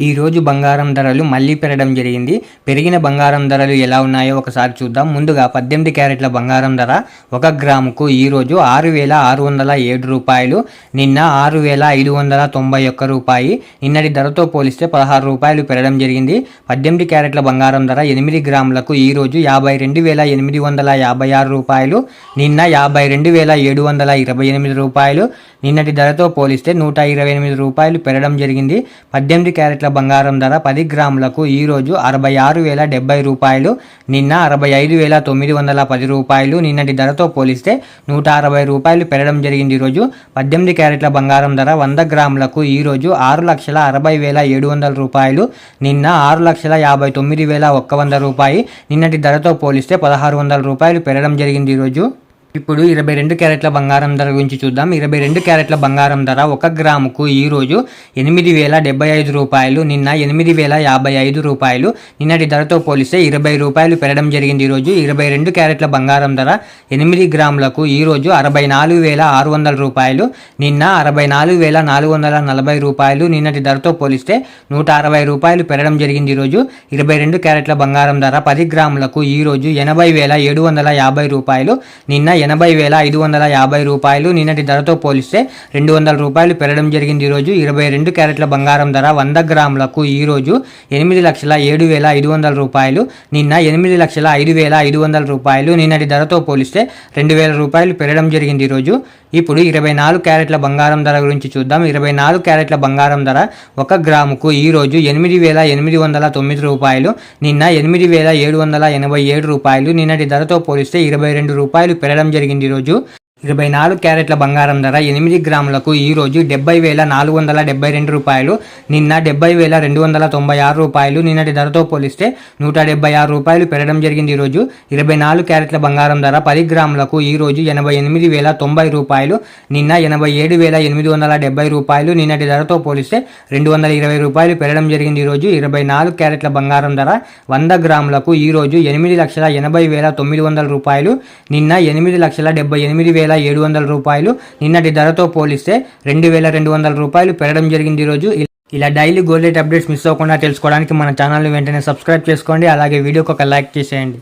ఈ రోజు బంగారం ధరలు మళ్ళీ పెరగడం జరిగింది. పెరిగిన బంగారం ధరలు ఎలా ఉన్నాయో ఒకసారి చూద్దాం. ముందుగా 18 క్యారెట్ల బంగారం ధర 1 గ్రాముకు ఈరోజు 6,607 రూపాయలు, నిన్న 6,591 రూపాయి. నిన్నటి ధరతో పోలిస్తే 16 రూపాయలు పెరగడం జరిగింది. 18 క్యారెట్ల బంగారం ధర 8 గ్రాములకు ఈరోజు 52,856 రూపాయలు, నిన్న 52,728 రూపాయలు. నిన్నటి ధరతో పోలిస్తే 128 రూపాయలు పెరగడం జరిగింది. 18 క్యారెట్ల బంగారం ధర 10 గ్రాములకు ఈరోజు 66,070 రూపాయలు, నిన్న 65,910 రూపాయలు. నిన్నటి ధరతో పోలిస్తే 160 రూపాయలు పెరగడం జరిగింది. ఈరోజు 18 క్యారెట్ల బంగారం ధర 100 గ్రాములకు ఈరోజు 6,60,700 రూపాయలు, నిన్న 6,59,100 రూపాయి. నిన్నటి ధరతో పోలిస్తే 1,600 రూపాయలు పెరగడం జరిగింది. ఈరోజు ఇప్పుడు 22 క్యారెట్ల బంగారం ధర గురించి చూద్దాం. 22 క్యారెట్ల బంగారం ధర 1 గ్రాముకు ఈరోజు 8,075 రూపాయలు, నిన్న 8,055 రూపాయలు. నిన్నటి ధరతో పోలిస్తే 20 రూపాయలు పెరగడం జరిగింది. ఈరోజు 22 క్యారెట్ల బంగారం ధర 8 గ్రాములకు ఈరోజు 64,600 రూపాయలు, నిన్న 64,440 రూపాయలు. నిన్నటి ధరతో పోలిస్తే 160 రూపాయలు పెరగడం జరిగింది. ఈరోజు 22 క్యారెట్ల బంగారం ధర 10 గ్రాములకు ఈరోజు 80,750 రూపాయలు, నిన్న 80,550 రూపాయలు. నిన్నటి ధరతో పోలిస్తే 200 రూపాయలు పెరగడం జరిగింది. ఈరోజు 22 క్యారెట్ల బంగారం ధర 100 గ్రాములకు ఈరోజు 8,07,500 రూపాయలు, నిన్న 8,05,500 రూపాయలు. నిన్నటి ధరతో పోలిస్తే 2,000 రూపాయలు పెరగడం జరిగింది. ఈరోజు ఇప్పుడు 24 క్యారెట్ల బంగారం ధర గురించి చూద్దాం. 24 క్యారెట్ల బంగారం ధర 1 గ్రాముకు ఈరోజు 8,809 రూపాయలు, నిన్న 8,787 రూపాయలు. నిన్నటి ధరతో పోలిస్తే 22 రూపాయలు పెరగడం జరిగింది. ఈరోజు 24 క్యారెట్ల బంగారం ధర 8 గ్రాములకు ఈరోజు 70,472 రూపాయలు, నిన్న 70,296 రూపాయలు. నిన్నటి ధరతో పోలిస్తే 176 రూపాయలు పెరగడం జరిగింది. ఈరోజు 24 క్యారెట్ల బంగారం ధర 10 గ్రాములకు ఈరోజు 88,090 రూపాయలు, నిన్న 87,870 రూపాయలు. నిన్నటి ధరతో పోలిస్తే 220 రూపాయలు పెరగడం జరిగింది. ఈరోజు 24 క్యారెట్ల బంగారం ధర 100 గ్రాములకు ఈరోజు 8,80,900 రూపాయలు, నిన్న 8,78,700 రూపాయలు. నిన్నటి ధరతో పోలిస్తే 2,200 రూపాయలు పెరగడం జరిగింది. ఈరోజు ఇలా daily gold rate updates miss అవ్వకుండా తెలుసుకోవడానికి మన ఛానల్ని వెంటనే సబ్స్క్రైబ్ చేసుకోండి. అలాగే వీడియోకి ఒక లైక్ చేసేయండి.